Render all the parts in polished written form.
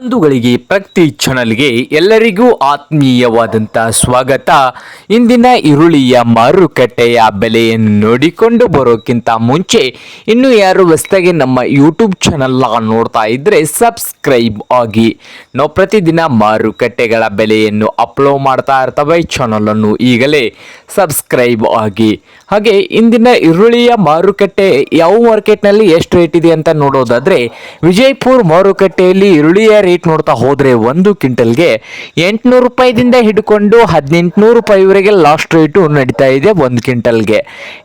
ಬಂಧುಗಳಿಗೆ ಪ್ರತಿ ಚಾನಲ್ಗೆ ಎಲ್ಲರಿಗೂ ಆತ್ಮೀಯವಾದಂಥ ಸ್ವಾಗತ. ಇಂದಿನ ಈರುಳ್ಳಿಯ ಮಾರುಕಟ್ಟೆಯ ಬೆಲೆಯನ್ನು ನೋಡಿಕೊಂಡು ಬರೋಕ್ಕಿಂತ ಮುಂಚೆ ಇನ್ನು ಯಾರು ಹೊಸದಾಗಿ ನಮ್ಮ ಯೂಟ್ಯೂಬ್ ಚಾನಲ್ ನೋಡ್ತಾ ಇದ್ರೆ ಸಬ್ಸ್ಕ್ರೈಬ್ ಆಗಿ. ನಾವು ಪ್ರತಿದಿನ ಮಾರುಕಟ್ಟೆಗಳ ಬೆಲೆಯನ್ನು ಅಪ್ಲೋಡ್ ಮಾಡ್ತಾ ಇರ್ತವೆ. ಚಾನಲನ್ನು ಈಗಲೇ ಸಬ್ಸ್ಕ್ರೈಬ್ ಆಗಿ. ಹಾಗೆ ಇಂದಿನ ಈರುಳ್ಳಿಯ ಮಾರುಕಟ್ಟೆ ಯಾವ ಮಾರ್ಕೆಟ್ನಲ್ಲಿ ಎಷ್ಟು ರೇಟ್ ಇದೆ ಅಂತ ನೋಡೋದಾದ್ರೆ, ವಿಜಯಪುರ ಮಾರುಕಟ್ಟೆಯಲ್ಲಿ ಈರುಳ್ಳಿಯ ರೇಟ್ ನೋಡ್ತಾ ಹೋದ್ರೆ ಒಂದು ಕ್ವಿಂಟಲ್ಗೆ 800 ರೂಪಾಯಿದಿಂದ ಹಿಡ್ಕೊಂಡು 1800 ರೂಪಾಯಿವರೆಗೆ ಲಾಸ್ಟ್ ರೇಟು ನಡೀತಾ ಇದೆ. ಒಂದು ಕ್ವಿಂಟಲ್ಗೆ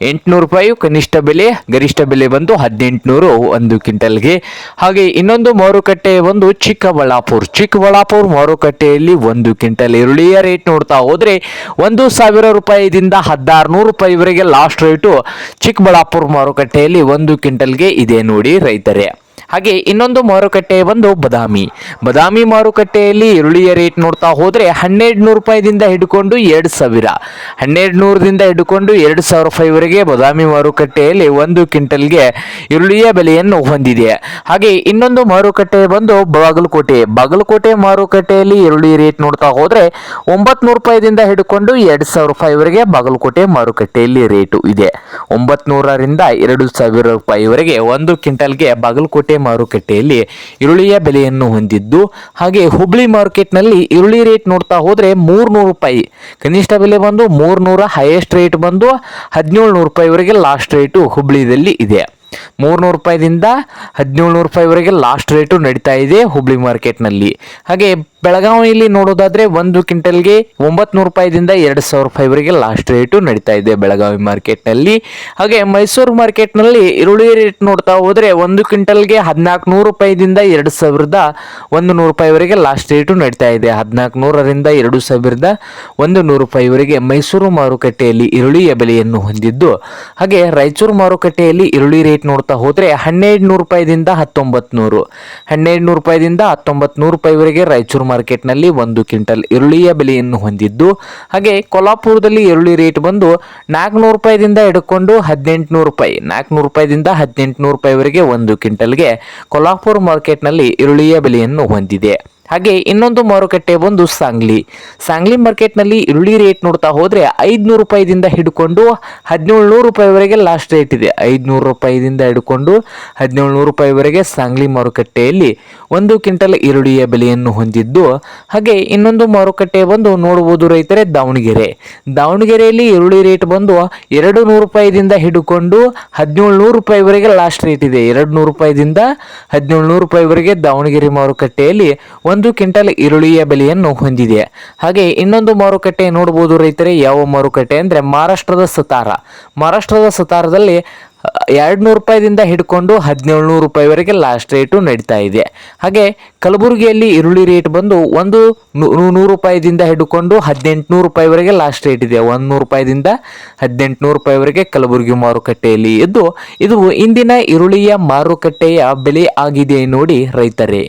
800 ರೂಪಾಯಿ ಕನಿಷ್ಠ ಬೆಲೆ, ಗರಿಷ್ಠ ಬೆಲೆ ಬಂದು 1800 ಒಂದು ಕ್ವಿಂಟಲ್ಗೆ. ಹಾಗೆ ಇನ್ನೊಂದು ಮಾರುಕಟ್ಟೆ ಒಂದು ಚಿಕ್ಕಬಳ್ಳಾಪುರ ಮಾರುಕಟ್ಟೆಯಲ್ಲಿ ಒಂದು ಕ್ವಿಂಟಲ್ ಈರುಳ್ಳಿಯ ರೇಟ್ ನೋಡ್ತಾ ಹೋದ್ರೆ 1000 ರೂಪಾಯಿದಿಂದ 1600 ರೂಪಾಯಿವರೆಗೆ ಲಾಸ್ಟ್ ರೇಟು ಚಿಕ್ಕಬಳ್ಳಾಪುರ ಮಾರುಕಟ್ಟೆಯಲ್ಲಿ ಒಂದು ಕ್ವಿಂಟಲ್ಗೆ ಇದೆ ನೋಡಿ ರೈತರೇ. ಹಾಗೆ ಇನ್ನೊಂದು ಮಾರುಕಟ್ಟೆ ಬಂದು ಬದಾಮಿ ಮಾರುಕಟ್ಟೆಯಲ್ಲಿ ಈರುಳ್ಳಿಯ ರೇಟ್ ನೋಡ್ತಾ ಹೋದ್ರೆ 1200 ರೂಪಾಯಿದಿಂದ ಹಿಡ್ಕೊಂಡು 2000, 1200ದಿಂದ ಹಿಡ್ಕೊಂಡು 2000 ರೂಪಾಯಿವರೆಗೆ ಬದಾಮಿ ಮಾರುಕಟ್ಟೆಯಲ್ಲಿ ಒಂದು ಕ್ವಿಂಟಲ್ಗೆ ಈರುಳ್ಳಿಯ ಬೆಲೆಯನ್ನು ಹೊಂದಿದೆ. ಹಾಗೆ ಇನ್ನೊಂದು ಮಾರುಕಟ್ಟೆ ಬಂದು ಬಾಗಲಕೋಟೆ ಮಾರುಕಟ್ಟೆಯಲ್ಲಿ ಈರುಳ್ಳಿ ರೇಟ್ ನೋಡ್ತಾ ಹೋದ್ರೆ 900 ರೂಪಾಯಿದಿಂದ ಹಿಡ್ಕೊಂಡು 2000 ರೂಪಾಯಿವರೆಗೆ ಬಾಗಲಕೋಟೆ ಮಾರುಕಟ್ಟೆಯಲ್ಲಿ ರೇಟು ಇದೆ. 900ರಿಂದ 2000 ರೂಪಾಯಿವರೆಗೆ ಒಂದು ಕ್ವಿಂಟಲ್ಗೆ ಬಾಗಲಕೋಟೆ ಮಾರುಕಟ್ಟೆಯಲ್ಲಿ ಈರುಳ್ಳಿಯ ಬೆಲೆಯನ್ನು ಹೊಂದಿದ್ದು. ಹಾಗೆ ಹುಬ್ಳಿ ಮಾರ್ಕೆಟ್ನಲ್ಲಿ ಈರುಳ್ಳಿ ರೇಟ್ ನೋಡ್ತಾ ಹೋದ್ರೆ 300 ರೂಪಾಯಿ ಕನಿಷ್ಠ ಬೆಲೆ ಬಂದು 300, ಹೈಯೆಸ್ಟ್ ರೇಟ್ ಬಂದು 1700 ರೂಪಾಯಿವರೆಗೆ ಲಾಸ್ಟ್ ರೇಟು ಹುಬ್ಳಿದಲ್ಲಿ ಇದೆ. 300 ರೂಪಾಯಿದಿಂದ 1700 ರೂಪಾಯಿವರೆಗೆ ಲಾಸ್ಟ್ ರೇಟು ನಡೀತಾ ಇದೆ ಹುಬ್ಳಿ ಮಾರ್ಕೆಟ್ನಲ್ಲಿ. ಹಾಗೆ ಬೆಳಗಾವಿಯಲ್ಲಿ ನೋಡೋದಾದ್ರೆ ಒಂದು ಕ್ವಿಂಟಲ್ಗೆ 900 ರೂಪಾಯಿದಿಂದ 2000 ರೂಪಾಯಿವರೆಗೆ ಲಾಸ್ಟ್ ರೇಟು ನಡೀತಾ ಇದೆ ಬೆಳಗಾವಿ ಮಾರ್ಕೆಟ್ನಲ್ಲಿ. ಹಾಗೆ ಮೈಸೂರು ಮಾರ್ಕೆಟ್ನಲ್ಲಿ ಈರುಳ್ಳಿ ರೇಟ್ ನೋಡ್ತಾ ಹೋದ್ರೆ ಒಂದು ಕ್ವಿಂಟಲ್ಗೆ 1400 ರೂಪಾಯಿದಿಂದ 2100 ರೂಪಾಯಿವರೆಗೆ ಲಾಸ್ಟ್ ರೇಟು ನಡೀತಾ ಇದೆ. 1400ರಿಂದ 2100 ರೂಪಾಯಿವರೆಗೆ ಮೈಸೂರು ಮಾರುಕಟ್ಟೆಯಲ್ಲಿ ಈರುಳ್ಳಿಯ ಬೆಲೆಯನ್ನು ಹೊಂದಿದ್ದು. ಹಾಗೆ ರಾಯಚೂರು ಮಾರುಕಟ್ಟೆಯಲ್ಲಿ ಈರುಳ್ಳಿ ರೇಟ್ ನೋಡ್ತಾ ಹೋದ್ರೆ 1200 ರೂಪಾಯಿದಿಂದ 1900, 1200 ರೂಪಾಯಿದಿಂದ 1900 ರೂಪಾಯಿವರೆಗೆ ರಾಯಚೂರು ಮಾರ್ಕೆಟ್ನಲ್ಲಿ ಒಂದು ಕ್ವಿಂಟಲ್ ಈರುಳ್ಳಿಯ ಬೆಲೆಯನ್ನು ಹೊಂದಿದ್ದು. ಹಾಗೆ ಕೊಲ್ಹಾಪುರದಲ್ಲಿ ಈರುಳ್ಳಿ ರೇಟ್ ಬಂದು 400 ರೂಪಾಯಿದಿಂದ ಹಿಡ್ಕೊಂಡು 1800 ರೂಪಾಯಿ, 400 ರೂಪಾಯಿದಿಂದ 1800 ರೂಪಾಯಿವರೆಗೆ ಒಂದು ಕ್ವಿಂಟಲ್ಗೆ ಕೊಲ್ಹಾಪುರ ಮಾರ್ಕೆಟ್ನಲ್ಲಿ ಈರುಳ್ಳಿಯ ಬೆಲೆಯನ್ನು ಹೊಂದಿದೆ. ಹಾಗೆ ಇನ್ನೊಂದು ಮಾರುಕಟ್ಟೆ ಬಂದು ಸಾಂಗ್ಲಿ ಮಾರ್ಕೆಟ್ನಲ್ಲಿ ಈರುಳ್ಳಿ ರೇಟ್ ನೋಡ್ತಾ ಹೋದ್ರೆ 500 ರೂಪಾಯಿದಿಂದ ಹಿಡ್ಕೊಂಡು 1700 ರೂಪಾಯಿವರೆಗೆ ಲಾಸ್ಟ್ ರೇಟ್ ಇದೆ. 500 ರೂಪಾಯಿದಿಂದ ಹಿಡ್ಕೊಂಡು 1700 ರೂಪಾಯಿವರೆಗೆ ಸಾಂಗ್ಲಿ ಮಾರುಕಟ್ಟೆಯಲ್ಲಿ ಒಂದು ಕ್ವಿಂಟಲ್ ಈರುಳ್ಳಿಯ ಬೆಲೆಯನ್ನು ಹೊಂದಿದ್ದು. ಹಾಗೆ ಇನ್ನೊಂದು ಮಾರುಕಟ್ಟೆ ಬಂದು ನೋಡಬಹುದು ರೈತರೇ, ದಾವಣಗೆರೆಯಲ್ಲಿ ಈರುಳ್ಳಿ ರೇಟ್ ಬಂದು 200 ರೂಪಾಯಿದಿಂದ ಹಿಡ್ಕೊಂಡು 1700 ರೂಪಾಯಿವರೆಗೆ ಲಾಸ್ಟ್ ರೇಟ್ ಇದೆ. 200 ರೂಪಾಯಿದಿಂದ 1700 ರೂಪಾಯಿವರೆಗೆ ದಾವಣಗೆರೆ ಮಾರುಕಟ್ಟೆಯಲ್ಲಿ ಒಂದು ಕ್ವಿಂಟಲ್ ಈರುಳ್ಳಿಯ ಬೆಲೆಯನ್ನು ಹೊಂದಿದೆ. ಹಾಗೆ ಇನ್ನೊಂದು ಮಾರುಕಟ್ಟೆ ನೋಡಬಹುದು ರೈತರೇ, ಯಾವ ಮಾರುಕಟ್ಟೆ ಅಂದ್ರೆ ಮಹಾರಾಷ್ಟ್ರದ ಸತಾರದಲ್ಲಿ 200 ರೂಪಾಯಿದಿಂದ ಹಿಡ್ಕೊಂಡು 1700 ರೂಪಾಯಿವರೆಗೆ ಲಾಸ್ಟ್ ರೇಟು ನಡೀತಾ ಇದೆ. ಹಾಗೆ ಕಲಬುರಗಿಯಲ್ಲಿ ಈರುಳ್ಳಿ ರೇಟ್ ಬಂದು 100 ರೂಪಾಯಿದಿಂದ ಹಿಡ್ಕೊಂಡು 1800 ರೂಪಾಯಿವರೆಗೆ ಲಾಸ್ಟ್ ರೇಟ್ ಇದೆ. 100 ರೂಪಾಯಿದಿಂದ 1800 ರೂಪಾಯಿವರೆಗೆ ಕಲಬುರಗಿ ಮಾರುಕಟ್ಟೆಯಲ್ಲಿ ಇದು ಇಂದಿನ ಈರುಳ್ಳಿಯ ಮಾರುಕಟ್ಟೆಯ ಬೆಲೆ ಆಗಿದೆ ನೋಡಿ ರೈತರೇ.